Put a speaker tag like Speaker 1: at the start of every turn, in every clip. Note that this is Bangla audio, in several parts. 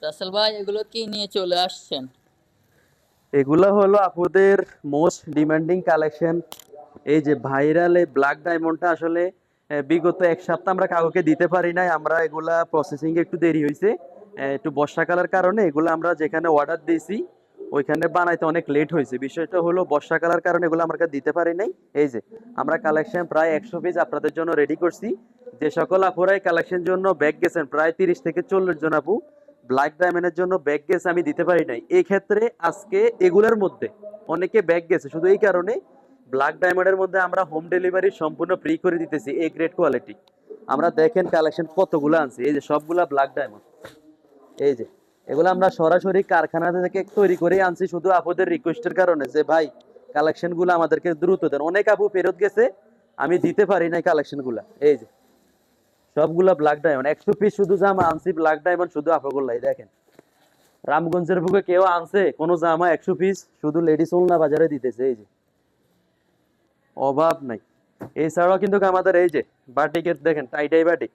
Speaker 1: রাসেল ভাই এগুলো কি নিয়ে চলে আসছেন?
Speaker 2: এগুলা হলো আপুদের মোস্ট ডিমান্ডিং কালেকশন। এই যে ভাইরাল এই ব্ল্যাক ডায়মন্ডটা আসলে বিগত এক সপ্তাহ আমরা কাউকে দিতে পারি নাই। আমরা এগুলা প্রসেসিং একটু দেরি হয়েছে, একটু বর্ষাকালের কারণে এগুলো আমরা যেখানে অর্ডার দিয়েছি ওইখানে বানাইতে অনেক লেট হয়েছে। বিষয়টা হলো বর্ষাকালের কারণে এগুলো আমরা দিতে পারি নাই। এই যে আমরা কালেকশন প্রায় 100 পিস আপনাদের জন্য রেডি করছি। যে সকল আপুরা এই কালেকশন জন্য ব্যাগ গেছেন প্রায় 30 থেকে 40 জন আপু ব্ল্যাক ডায়মন্ডের জন্য ব্যাগ গেছে, আমি দিতে পারি নাই। এই ক্ষেত্রে আজকে এগুলোর মধ্যে অনেকে ব্যাগ গেছে, শুধু এই কারণে ব্ল্যাক ডায়মন্ডের মধ্যে আমরা হোম ডেলিভারি সম্পূর্ণ ফ্রি করে দিতেছি। এ গ্রেড কোয়ালিটি আমরা দেখেন কালেকশন কতগুলো আনছি। এই যে সবগুলা ব্ল্যাক ডায়মন্ড। এই যে এগুলো আমরা সরাসরি কারখানা থেকে তৈরি করে আনছি, শুধু আপুদের রিকোয়েস্টের কারণে যে ভাই কালেকশন গুলো আমাদেরকে দ্রুত দেন। অনেক আপু ফেরত গেছে, আমি দিতে পারি নাই কালেকশন গুলা। এই যে সবগুলা ব্ল্যাক ডায়মন্ড 100 পিস শুধু জামা আনছি ব্ল্যাক ডায়মন্ড, শুধু আপুগুলাই দেখেন। রামগঞ্জের বুকে কেউ আনছে কোন জামা 100 পিস শুধু লেডিস ওলনা বাজারে দিতেছে। এই যে অভাব নাই। এছাড়াও কিন্তু আমাদের এই যে বাটিকের দেখেন টাইটাই বাটিক,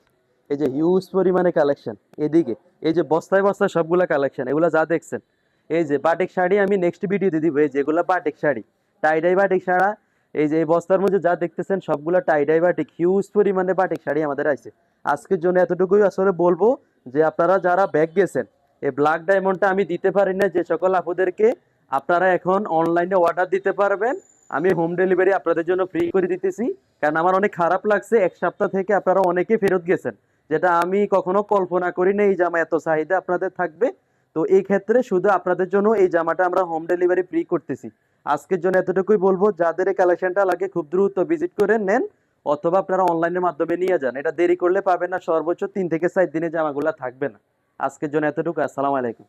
Speaker 2: এই যে হিউজ পরিমাণে কালেকশন। এদিকে এই যে বস্তায় বস্তায় সবগুলা কালেকশন, এগুলা যা দেখছেন। এই যে বাটিক শাড়ি আমি নেক্সট ভিডিওতে দিব। এই যেগুলা বাটিক শাড়ি, টাইডাই বাটিক শাড়া, এই যে এই বস্তার মধ্যে যা দেখতেছেন সবগুলা টাইডাই বাটিক। হিউজ পরিমাণে বাটিক শাড়ি আমাদের আছে। আজকের জন্য এতটুকুই আসলে বলবো যে আপনারা যারা ব্যাগ গেছেন এই ব্ল্যাক ডায়মন্ডটা আমি দিতে পারি না, যে সকল আপুদেরকে আপনারা এখন অনলাইনে অর্ডার দিতে পারবেন। আমি হোম ডেলিভারি আপনাদের জন্য ফ্রি করে দিতেছি। কারণ আমার অনেক খারাপ লাগছে, এক সপ্তাহ থেকে আপনারা অনেকে ফেরত গেছেন, যেটা আমি কখনো কল্পনা করি না এই জামা এত চাহিদা আপনাদের থাকবে। তো এই ক্ষেত্রে শুধু আপনাদের জন্য এই জামাটা আমরা হোম ডেলিভারি ফ্রি করতেছি। আজকের জন্য এতটুকুই বলবো, যাদের এই কালেকশনটা লাগে খুব দ্রুত ভিজিট করে নেন, অথবা আপনারা অনলাইনের মাধ্যমে নিয়ে যান। এটা দেরি করলে পাবেন না, সর্বোচ্চ 3 থেকে 4 দিনে জামাগুলো থাকবে না। আজকের জন্য এতটুকু। আসসালামু আলাইকুম।